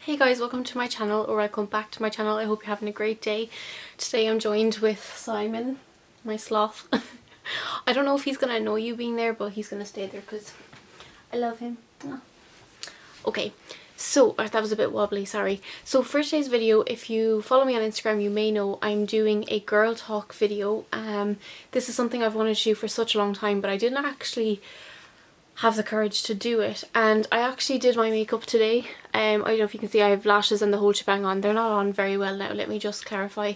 Hey guys, welcome to my channel, or welcome back to my channel. I hope you're having a great day. Today I'm joined with Simon, my sloth. I don't know if he's gonna annoy you being there, but he's gonna stay there because I love him. Okay, so that was a bit wobbly, sorry. So for today's video, if you follow me on Instagram, you may know I'm doing a girl talk video. This is something I've wanted to do for such a long time, but I didn't actually have the courage to do it, and I actually did my makeup today. I don't know if you can see I have lashes and the whole shebang on. They're not on very well now, let me just clarify.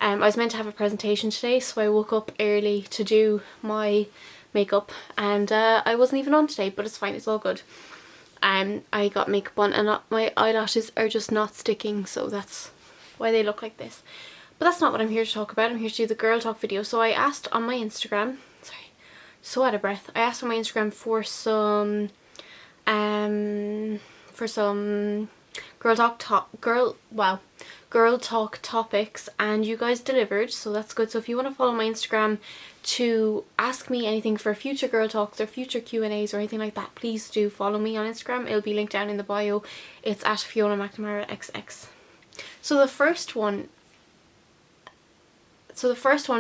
I was meant to have a presentation today, so I woke up early to do my makeup, and I wasn't even on today, but it's fine, it's all good. I got makeup on and my eyelashes are just not sticking, so that's why they look like this. But that's not what I'm here to talk about. I'm here to do the girl talk video. So I asked on my Instagram, so out of breath. I asked on my Instagram for some girl talk topics, and you guys delivered, so that's good. So if you want to follow my Instagram to ask me anything for future girl talks or future Q&As or anything like that, please do follow me on Instagram. It'll be linked down in the bio. It's at Fiona McNamara XX. So the first one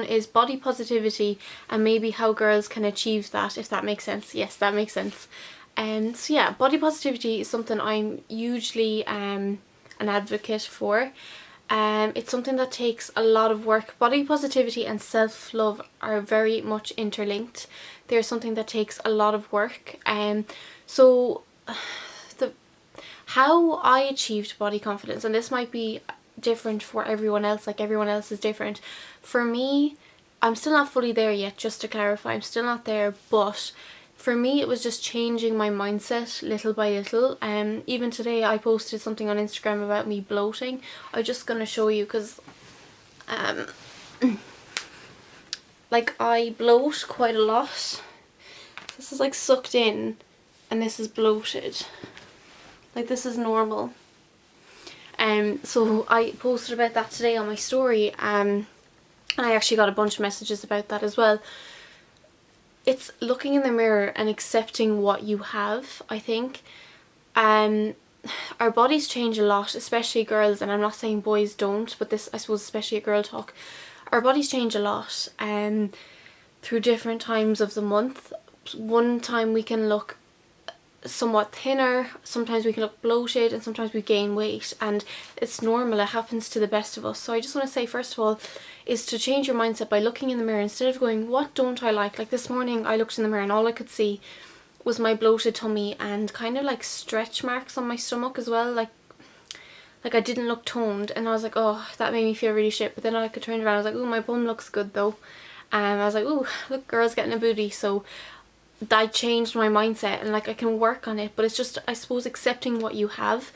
is body positivity and maybe how girls can achieve that, if that makes sense. Yes, that makes sense. So yeah, body positivity is something I'm hugely an advocate for. It's something that takes a lot of work. Body positivity and self-love are very much interlinked. They're something that takes a lot of work. So how I achieved body confidence, and this might be different for everyone else, like everyone else is different. For me, I'm still not fully there yet, just to clarify, I'm still not there, but for me it was just changing my mindset little by little. Even today I posted something on Instagram about me bloating. I'm just gonna show you, because like I bloat quite a lot. This is like sucked in and this is bloated. Like this is normal. So I posted about that today on my story, and I actually got a bunch of messages about that as well. It's looking in the mirror and accepting what you have, I think. Our bodies change a lot, especially girls, and I'm not saying boys don't, but this, I suppose, especially a girl talk. Our bodies change a lot through different times of the month. One time we can look somewhat thinner, sometimes we can look bloated, and sometimes we gain weight, and it's normal. It happens to the best of us. So I just want to say, first of all, is to change your mindset by looking in the mirror instead of going, what don't I like? Like this morning I looked in the mirror and all I could see was my bloated tummy and kind of like stretch marks on my stomach as well, like I didn't look toned, and I was like, oh, that made me feel really shit. But then I could turn around, I was like, oh, my bum looks good though. I was like, oh, look, girl's getting a booty. So that changed my mindset, and like I can work on it. But it's just, I suppose, accepting what you have.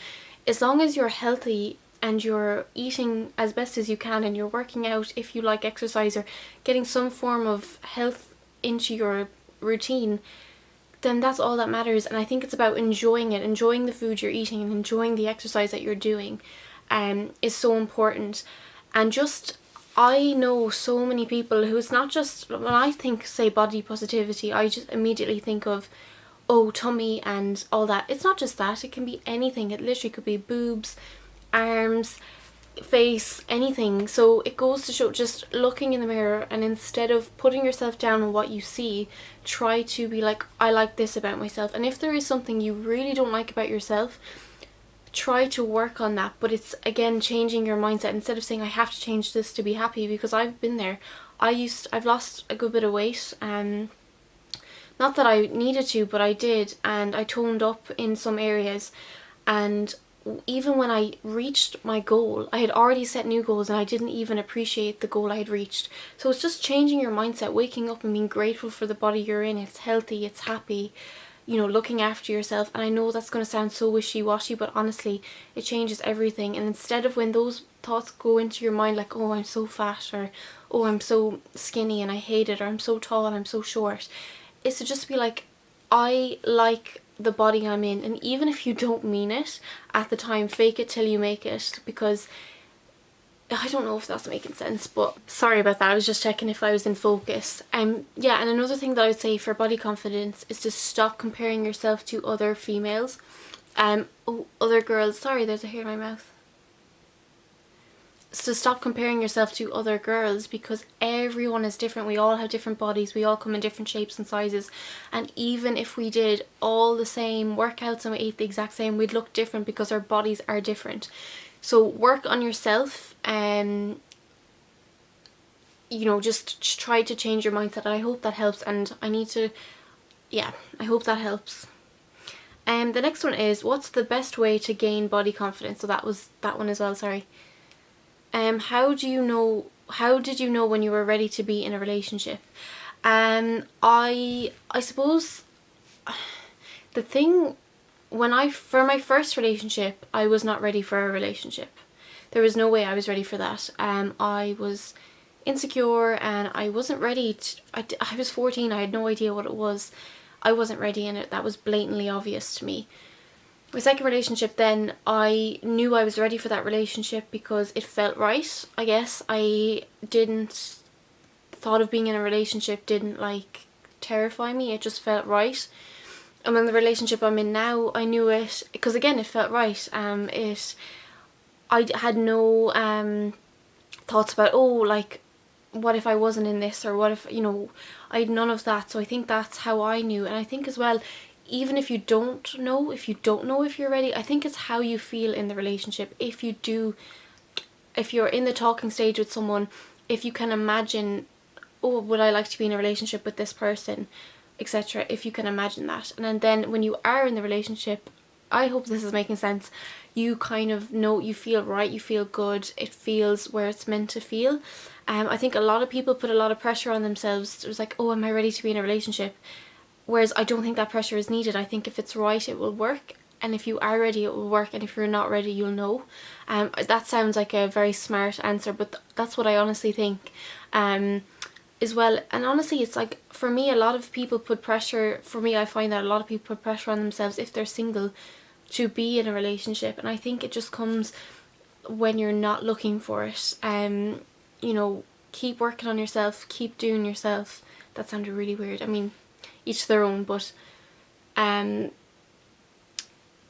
As long as you're healthy and you're eating as best as you can and you're working out, if you like exercise, or getting some form of health into your routine, then that's all that matters. And I think it's about enjoying it, enjoying the food you're eating and enjoying the exercise that you're doing is so important. And just, I know so many people who, it's not just, when I think, say, body positivity, I just immediately think of, oh, tummy and all that. It's not just that, it can be anything. It literally could be boobs, arms, face, anything. So it goes to show, just looking in the mirror, and instead of putting yourself down on what you see, try to be like, I like this about myself. And if there is something you really don't like about yourself, try to work on that. But it's, again, changing your mindset instead of saying I have to change this to be happy, because I've been there. I've lost a good bit of weight, not that I needed to, but I did, and I toned up in some areas. And even when I reached my goal, I had already set new goals and I didn't even appreciate the goal I had reached. So it's just changing your mindset, waking up and being grateful for the body you're in. It's healthy, it's happy, you know, looking after yourself. And I know that's going to sound so wishy-washy, but honestly, it changes everything. And instead of when those thoughts go into your mind, like, oh, I'm so fat, or oh, I'm so skinny and I hate it, or I'm so tall and I'm so short, is to just be like, I like the body I'm in. And even if you don't mean it at the time, fake it till you make it, because I don't know if that's making sense, but sorry about that. I was just checking if I was in focus. Yeah, and another thing that I would say for body confidence is to stop comparing yourself to other females. Oh, other girls, sorry, there's a hair in my mouth. So stop comparing yourself to other girls, because everyone is different. We all have different bodies, we all come in different shapes and sizes, and even if we did all the same workouts and we ate the exact same, we'd look different because our bodies are different. So work on yourself, and you know, just try to change your mindset. I hope that helps, and I hope that helps. The next one is, what's the best way to gain body confidence? So that was that one as well, sorry. How did you know when you were ready to be in a relationship? I suppose the thing, for my first relationship, I was not ready for a relationship. There was no way I was ready for that. I was insecure and I wasn't ready I was 14, I had no idea what it was. I wasn't ready, and that was blatantly obvious to me. My second relationship, then, I knew I was ready for that relationship because it felt right, I guess. Thought of being in a relationship didn't terrify me, it just felt right. And then the relationship I'm in now, I knew it because, again, it felt right. I had no thoughts about, what if I wasn't in this, or what if, I had none of that. So I think that's how I knew. And I think as well, even if you don't know if you're ready, I think it's how you feel in the relationship. If you're in the talking stage with someone, if you can imagine, oh, would I like to be in a relationship with this person, etc., if you can imagine that. And then when you are in the relationship, I hope this is making sense, you kind of know, you feel right, you feel good, it feels where it's meant to feel. I think a lot of people put a lot of pressure on themselves. It was like, oh, am I ready to be in a relationship? Whereas I don't think that pressure is needed. I think if it's right, it will work. And if you are ready, it will work. And if you're not ready, you'll know. That sounds like a very smart answer, but that's what I honestly think as well. And honestly, it's like, for me, a lot of people put pressure, I find that a lot of people put pressure on themselves if they're single to be in a relationship. And I think it just comes when you're not looking for it. Keep working on yourself, keep doing yourself. That sounded really weird. I mean, each their own, but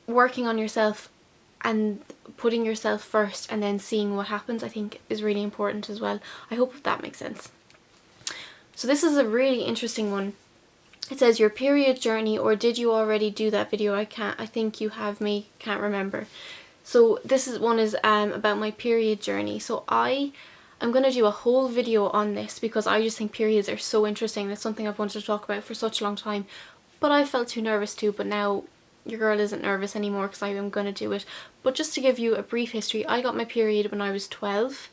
working on yourself and putting yourself first and then seeing what happens, I think, is really important as well. I hope that makes sense. So this is a really interesting one. It says, your period journey, or did you already do that video? I think you have me, can't remember. So this is about my period journey. So I'm going to do a whole video on this because I just think periods are so interesting. It's something I've wanted to talk about for such a long time, but I felt too nervous to. But now your girl isn't nervous anymore because I am going to do it. But just to give you a brief history, I got my period when I was 12.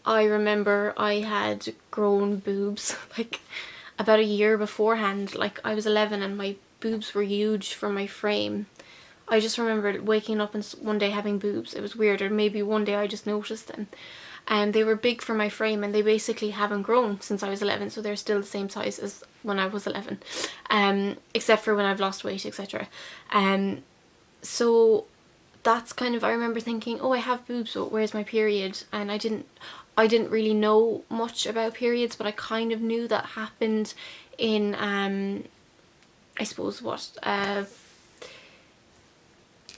I remember I had grown boobs about a year beforehand. I was 11 and my boobs were huge for my frame. I just remember waking up and one day having boobs. It was weird, or maybe one day I just noticed them. And they were big for my frame, and they basically haven't grown since I was 11, so they're still the same size as when I was 11, except for when I've lost weight, etc. So that's kind of, I remember thinking, oh, I have boobs, but where's my period? And I didn't really know much about periods, but I kind of knew that happened in, I suppose,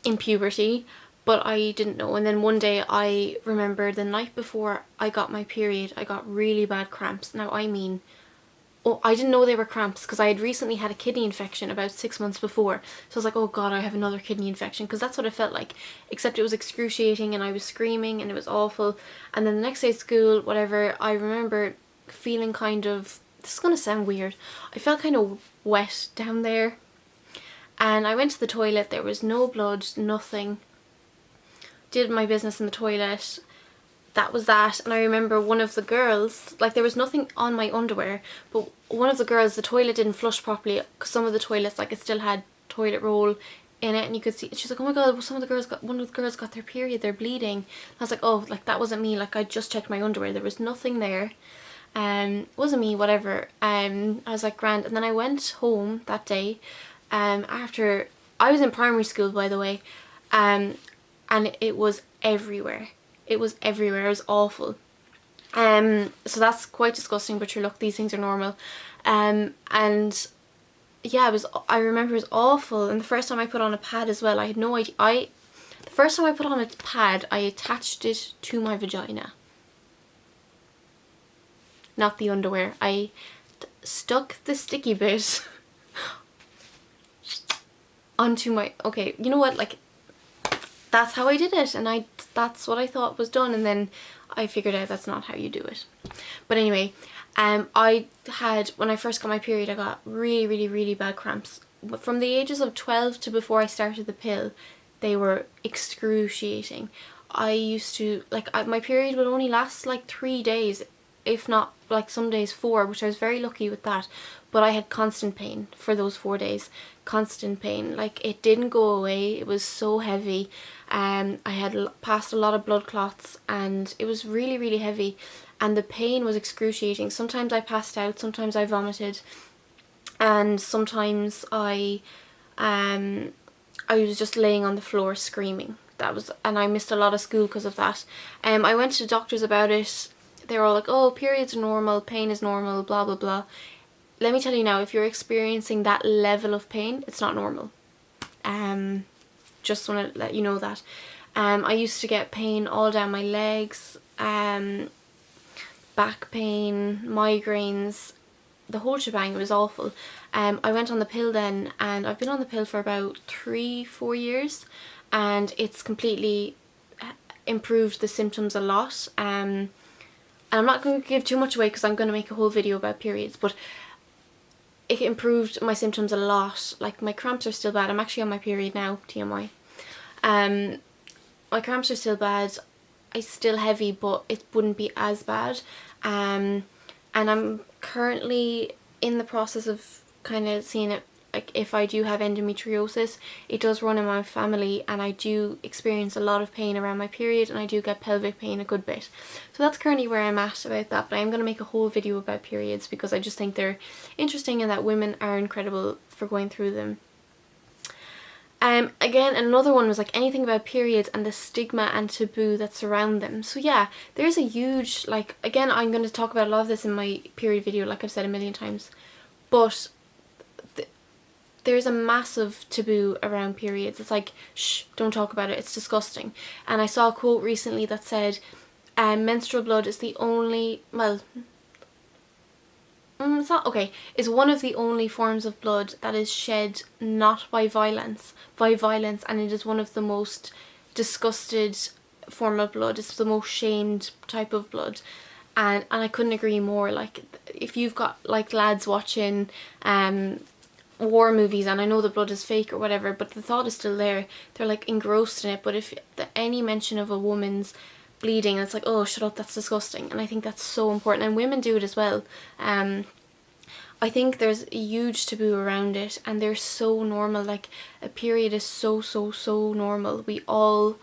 in puberty, but I didn't know. And then one day, I remember the night before I got my period, I got really bad cramps. Now, I didn't know they were cramps because I had recently had a kidney infection about 6 months before. So I was like, oh god, I have another kidney infection, because that's what it felt like, except it was excruciating and I was screaming and it was awful. And then the next day at school, whatever, I remember feeling kind of, this is going to sound weird, I felt kind of wet down there. And I went to the toilet, there was no blood, nothing. Did my business in the toilet. That was that. And I remember one of the girls, there was nothing on my underwear, but one of the girls, the toilet didn't flush properly, because some of the toilets, it still had toilet roll in it, and you could see, she's like, oh my god, one of the girls got their period, they're bleeding. I was like, oh, that wasn't me, I just checked my underwear, there was nothing there. Wasn't me, whatever. I was like, grand. And then I went home that day, after, I was in primary school, by the way, and it was everywhere. It was everywhere. It was awful. So that's quite disgusting, but sure, look, these things are normal. And yeah, I remember it was awful. And the first time I put on a pad as well, I had no idea. The first time I put on a pad, I attached it to my vagina. Not the underwear. I stuck the sticky bit onto my, okay, you know what, like, that's how I did it, and that's what I thought was done, and then I figured out that's not how you do it. But anyway, I had, when I first got my period, I got really, really, really bad cramps. From the ages of 12 to before I started the pill, they were excruciating. I used to, like, my period would only last like 3 days, if not like some days 4, which I was very lucky with that. But I had constant pain for those 4 days. Constant pain. Like, it didn't go away. It was so heavy. I had passed a lot of blood clots, and it was really, really heavy. And the pain was excruciating. Sometimes I passed out, sometimes I vomited, and sometimes I was just laying on the floor screaming. And I missed a lot of school because of that. I went to doctors about it. They were all like, oh, periods are normal, pain is normal, blah, blah, blah. Let me tell you now, if you're experiencing that level of pain, it's not normal. Just want to let you know that. I used to get pain all down my legs, back pain, migraines, the whole shebang. It was awful. I went on the pill then, and I've been on the pill for about 3-4 years, and it's completely improved the symptoms a lot. And I'm not going to give too much away because I'm going to make a whole video about periods, but it improved my symptoms a lot. Like, my cramps are still bad. I'm actually on my period now, TMI. My cramps are still bad. It's still heavy, but it wouldn't be as bad. And I'm currently in the process of kind of seeing it, like, if I do have endometriosis. It does run in my family, and I do experience a lot of pain around my period, and I do get pelvic pain a good bit. So that's currently where I'm at about that, but I'm going to make a whole video about periods because I just think they're interesting and that women are incredible for going through them. Again, another one was like anything about periods and the stigma and taboo that surround them. So yeah, there's a huge, like, again, I'm going to talk about a lot of this in my period video, like I've said a million times, but there's a massive taboo around periods. It's like, shh, don't talk about it, it's disgusting. And I saw a quote recently that said, menstrual blood is the only, well, it's not, okay, is one of the only forms of blood that is shed not by violence, and it is one of the most disgusted form of blood. It's the most shamed type of blood. And I couldn't agree more. Like, if you've got, like, lads watching war movies, and I know the blood is fake or whatever, but the thought is still there, they're like engrossed in it. But if any mention of a woman's bleeding, it's like, oh, shut up, that's disgusting. And I think that's so important, and women do it as well. I think there's a huge taboo around it, and they're so normal. Like, a period is so normal. We all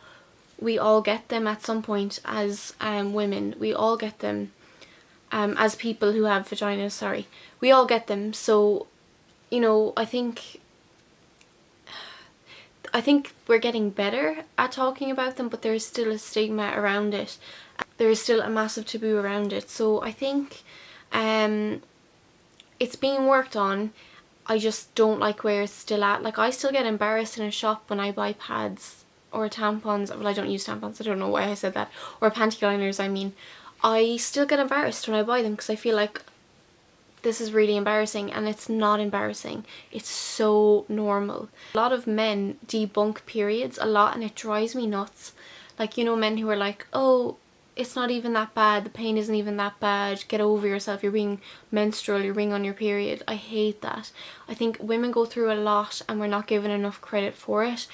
get them at some point as women. We all get them as people who have vaginas, sorry. We all get them. So, you know, I think we're getting better at talking about them, but there is still a stigma around it. There is still a massive taboo around it. So I think it's being worked on. I just don't like where it's still at. Like, I still get embarrassed in a shop when I buy pads or tampons. Well, I don't use tampons, I don't know why I said that. Or panty liners, I mean. I still get embarrassed when I buy them because I feel like this is really embarrassing, and it's not embarrassing. It's so normal. A lot of men debunk periods a lot, and it drives me nuts. Like, you know, men who are like, oh, it's not even that bad, the pain isn't even that bad, get over yourself, you're being menstrual, you're being on your period. I hate that. I think women go through a lot and we're not given enough credit for it.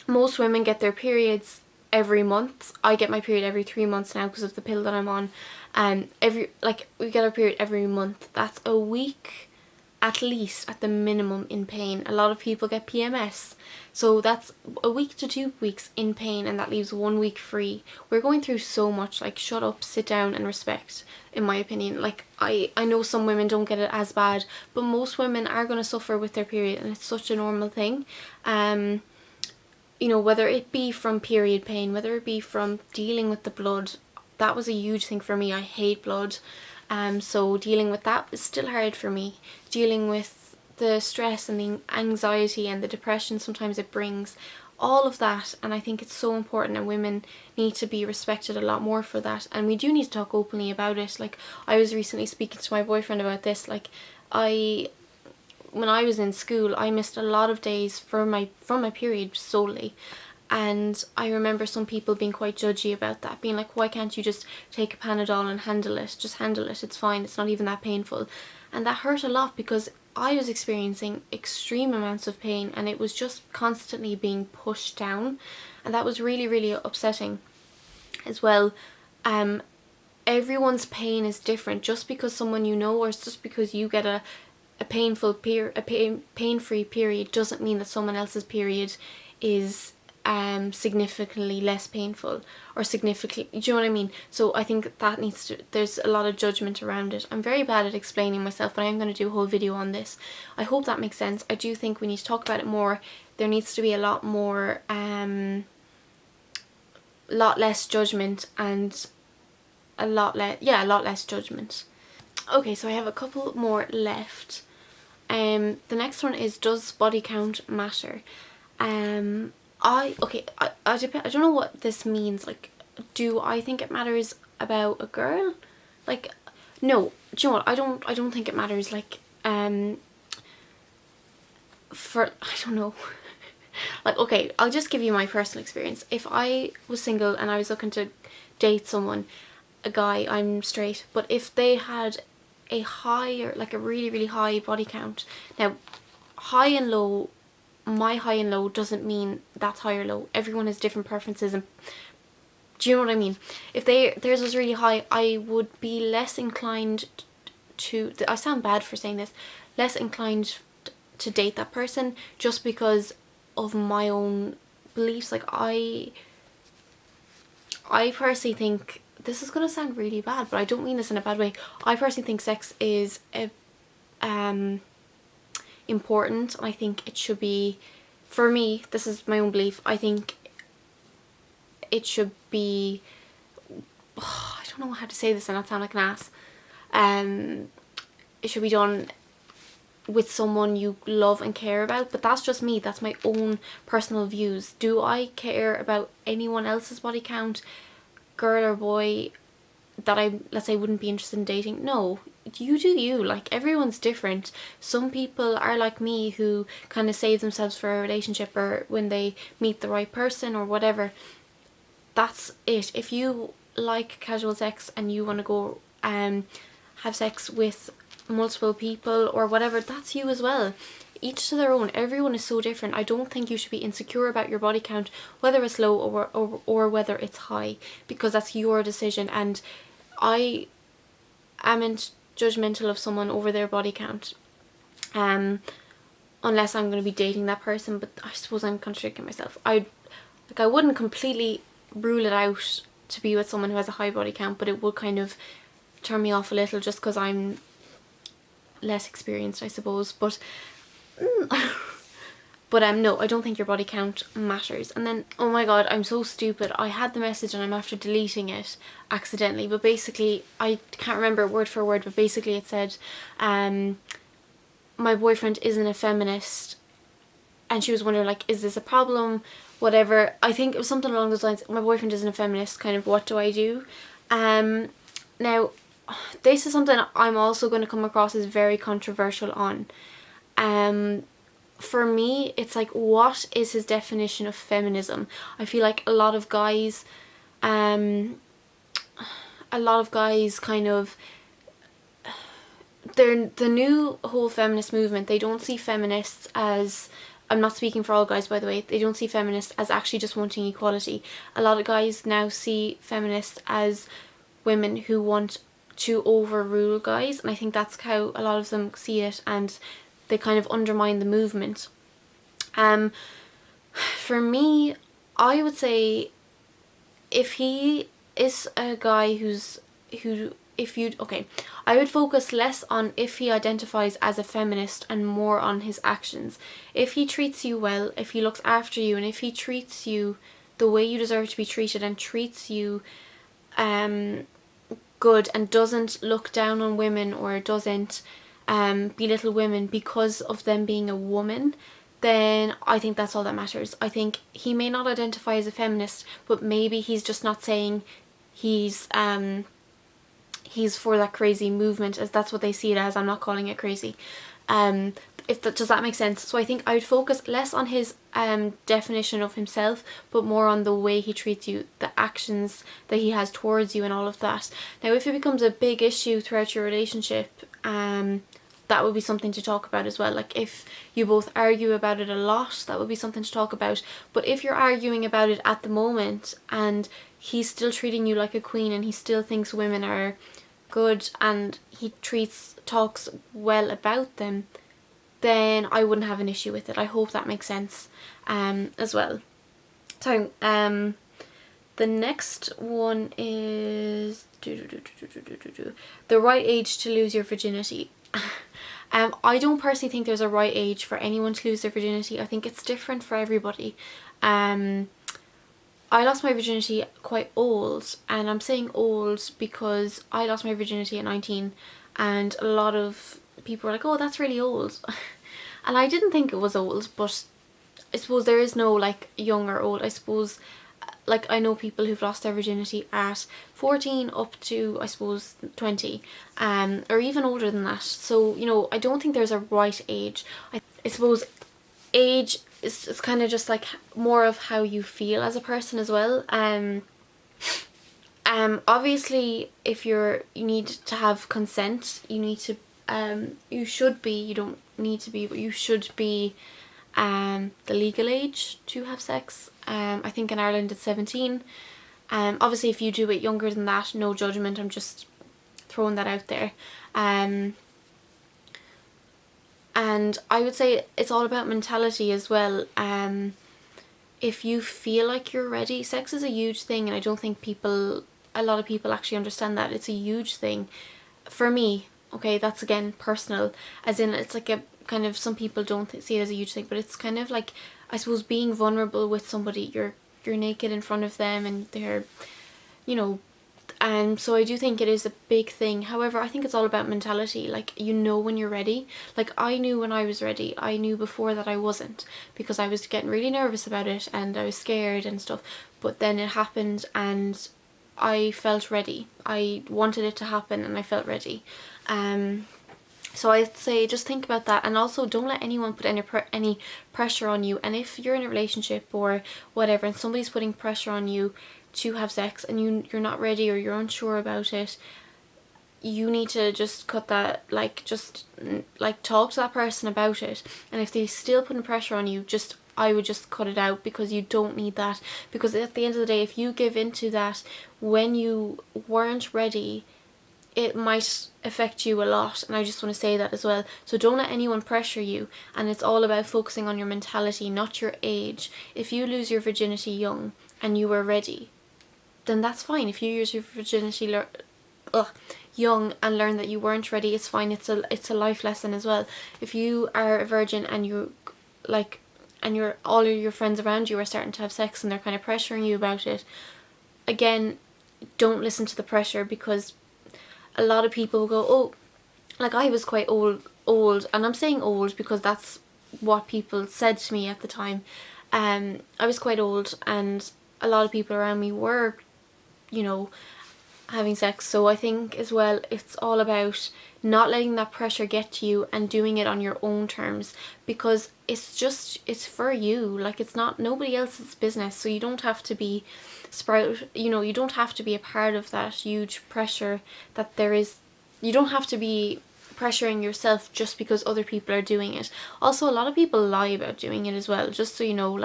Most women get their periods every month. I get my period every 3 months now because of the pill that I'm on. We get our period every month. That's a week at least, at the minimum, in pain. A lot of people get PMS, so that's a week to 2 weeks in pain, and that leaves 1 week free. We're going through so much. Like, shut up, sit down and respect, in my opinion. Like, I know some women don't get it as bad, but most women are going to suffer with their period, and it's such a normal thing. You know, whether it be from period pain, whether it be from dealing with the blood. That was a huge thing for me. I hate blood. So dealing with that was still hard for me. Dealing with the stress and the anxiety and the depression sometimes it brings, all of that, and I think it's so important, and women need to be respected a lot more for that, and we do need to talk openly about it. Like, I was recently speaking to my boyfriend about this. Like, when I was in school, I missed a lot of days from my period solely, and I remember some people being quite judgy about that, being like, why can't you just take a Panadol and handle it, just handle it, it's fine, it's not even that painful. And that hurt a lot because I was experiencing extreme amounts of pain, and it was just constantly being pushed down, and that was really, really upsetting as well. Everyone's pain is different. Just because someone you know, or just because you get a pain-free period, doesn't mean that someone else's period is significantly less painful, or significantly, do you know what I mean? So I think that there's a lot of judgment around it. I'm very bad at explaining myself, but I am going to do a whole video on this. I hope that makes sense. I do think we need to talk about it more. There needs to be a lot more, lot less judgment, and a lot less judgment. Okay, so I have a couple more left. The next one is, does body count matter? I don't know what this means. Like, do I think it matters about a girl? Like, no. Do you know what? I don't think it matters. Like, I don't know. Like, okay, I'll just give you my personal experience. If I was single and I was looking to date someone, a guy, I'm straight, but if they had a higher, like a really, really high body count. Now, high and low, my high and low doesn't mean that's high or low. Everyone has different preferences, and do you know what I mean? If theirs was really high, I would be less inclined to, I sound bad for saying this, less inclined to date that person, just because of my own beliefs. Like, I personally think, this is going to sound really bad, but I don't mean this in a bad way. I personally think sex is important, and I think it should be, for me, this is my own belief, I think it should be, I don't know how to say this and not sound like an ass. It should be done with someone you love and care about, but that's just me. That's my own personal views. Do I care about anyone else's body count, girl or boy, that I, let's say, wouldn't be interested in dating? No. You do you. Like, everyone's different. Some people are like me, who kind of save themselves for a relationship, or when they meet the right person or whatever. That's it. If you like casual sex and you want to go have sex with multiple people or whatever, that's you as well. Each to their own. Everyone is so different. I don't think you should be insecure about your body count, whether it's low or whether it's high, because that's your decision. And I am judgmental of someone over their body count, unless I'm going to be dating that person. But I suppose I'm contradicting myself. I wouldn't completely rule it out to be with someone who has a high body count, but it would kind of turn me off a little, just because I'm less experienced, I suppose. But no, I don't think your body count matters. And then, oh my god, I'm so stupid. I had the message and I'm after deleting it accidentally, but basically, I can't remember word for word, but basically it said, my boyfriend isn't a feminist, and she was wondering, like, is this a problem? Whatever. I think it was something along those lines. My boyfriend isn't a feminist, kind of, what do I do? Now, this is something I'm also going to come across as very controversial on. For me, it's like, what is his definition of feminism? I feel like a lot of guys kind of, they're the new whole feminist movement. They don't see feminists as, I'm not speaking for all guys, by the way, they don't see feminists as actually just wanting equality. A lot of guys now see feminists as women who want to overrule guys, and I think that's how a lot of them see it, and they kind of undermine the movement. For me, I would say, if he is a guy I would focus less on if he identifies as a feminist and more on his actions. If he treats you well, if he looks after you, and if he treats you the way you deserve to be treated, and treats you good and doesn't look down on women or doesn't belittle women because of them being a woman, then I think that's all that matters. I think he may not identify as a feminist, but maybe he's just not saying he's for that crazy movement, as that's what they see it as. I'm not calling it crazy. Does that make sense? So I think I would focus less on his definition of himself, but more on the way he treats you, the actions that he has towards you and all of that. Now, if it becomes a big issue throughout your relationship, that would be something to talk about as well. Like if you both argue about it a lot, that would be something to talk about. But if you're arguing about it at the moment and he's still treating you like a queen and he still thinks women are good and he talks well about them, then I wouldn't have an issue with it. I hope that makes sense as well. So the next one is the right age to lose your virginity. I don't personally think there's a right age for anyone to lose their virginity. I think it's different for everybody. I lost my virginity quite old, and I'm saying old because I lost my virginity at 19, and a lot of people were like, oh, that's really old. And I didn't think it was old, but I suppose there is no like young or old. I suppose like I know people who've lost their virginity at 14 up to I suppose 20, or even older than that. So you know, I don't think there's a right age. I suppose age is kind of just like more of how you feel as a person as well. Obviously if you need to have consent, you need to you should be, you don't need to be, but you should be the legal age to have sex. I think in Ireland it's 17. Obviously if you do it younger than that, no judgment, I'm just throwing that out there. And I would say it's all about mentality as well. If you feel like you're ready, sex is a huge thing, and I don't think a lot of people actually understand that. It's a huge thing. For me, okay, that's again personal, as in it's like a kind of, some people don't see it as a huge thing, but it's kind of like, I suppose, being vulnerable with somebody. You're naked in front of them and they're, you know, and so I do think it is a big thing. However, I think it's all about mentality. Like, you know when you're ready. Like, I knew when I was ready. I knew before that I wasn't, because I was getting really nervous about it and I was scared and stuff. But then it happened and I felt ready. I wanted it to happen and I felt ready. So I'd say just think about that, and also don't let anyone put any pressure on you. And if you're in a relationship or whatever and somebody's putting pressure on you to have sex and you're not ready or you're unsure about it, you need to just cut that, just talk to that person about it. And if they're still putting pressure on you, I would just cut it out, because you don't need that. Because at the end of the day, if you give into that when you weren't ready, it might affect you a lot, and I just want to say that as well. So don't let anyone pressure you, and it's all about focusing on your mentality, not your age. If you lose your virginity young and you were ready, then that's fine. If you lose your virginity young and learn that you weren't ready, it's fine. It's a life lesson as well. If you are a virgin and you and all of your friends around you are starting to have sex and they're kind of pressuring you about it, again, don't listen to the pressure, because a lot of people will go, oh, like I was quite old, and I'm saying old because that's what people said to me at the time. I was quite old, and a lot of people around me were, you know, having sex. So I think as well, it's all about not letting that pressure get to you and doing it on your own terms, because it's for you. Like, it's not nobody else's business. So you don't have to be you don't have to be a part of that huge pressure that there is. You don't have to be pressuring yourself just because other people are doing it. Also, a lot of people lie about doing it as well, just so you know,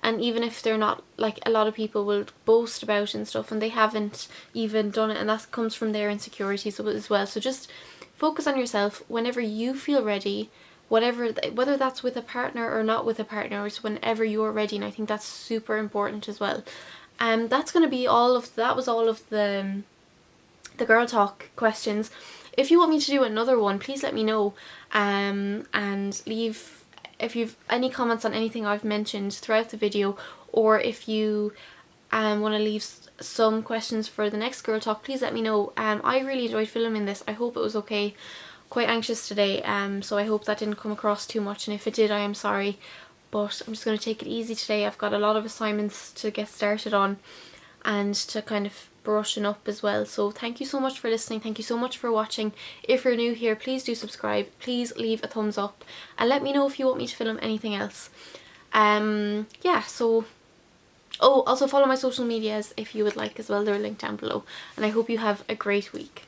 and even if they're not, a lot of people will boast about it and stuff, and they haven't even done it, and that comes from their insecurities as well. So just focus on yourself. Whenever you feel ready, whether that's with a partner or not with a partner, it's whenever you're ready, and I think that's super important as well. That's going to be that was all of the girl talk questions. If you want me to do another one, please let me know, and leave if you've any comments on anything I've mentioned throughout the video, or if you want to leave some questions for the next girl talk, please let me know. I really enjoyed filming this. I hope it was okay. Quite anxious today, so I hope that didn't come across too much, and if it did, I am sorry, but I'm just going to take it easy today. I've got a lot of assignments to get started on and to kind of brushing up as well. So thank you so much for listening. Thank you so much for watching. If you're new here, please do subscribe. Please leave a thumbs up and let me know if you want me to film anything else. Yeah, so also follow my social medias if you would like as well. They're linked down below, and I hope you have a great week.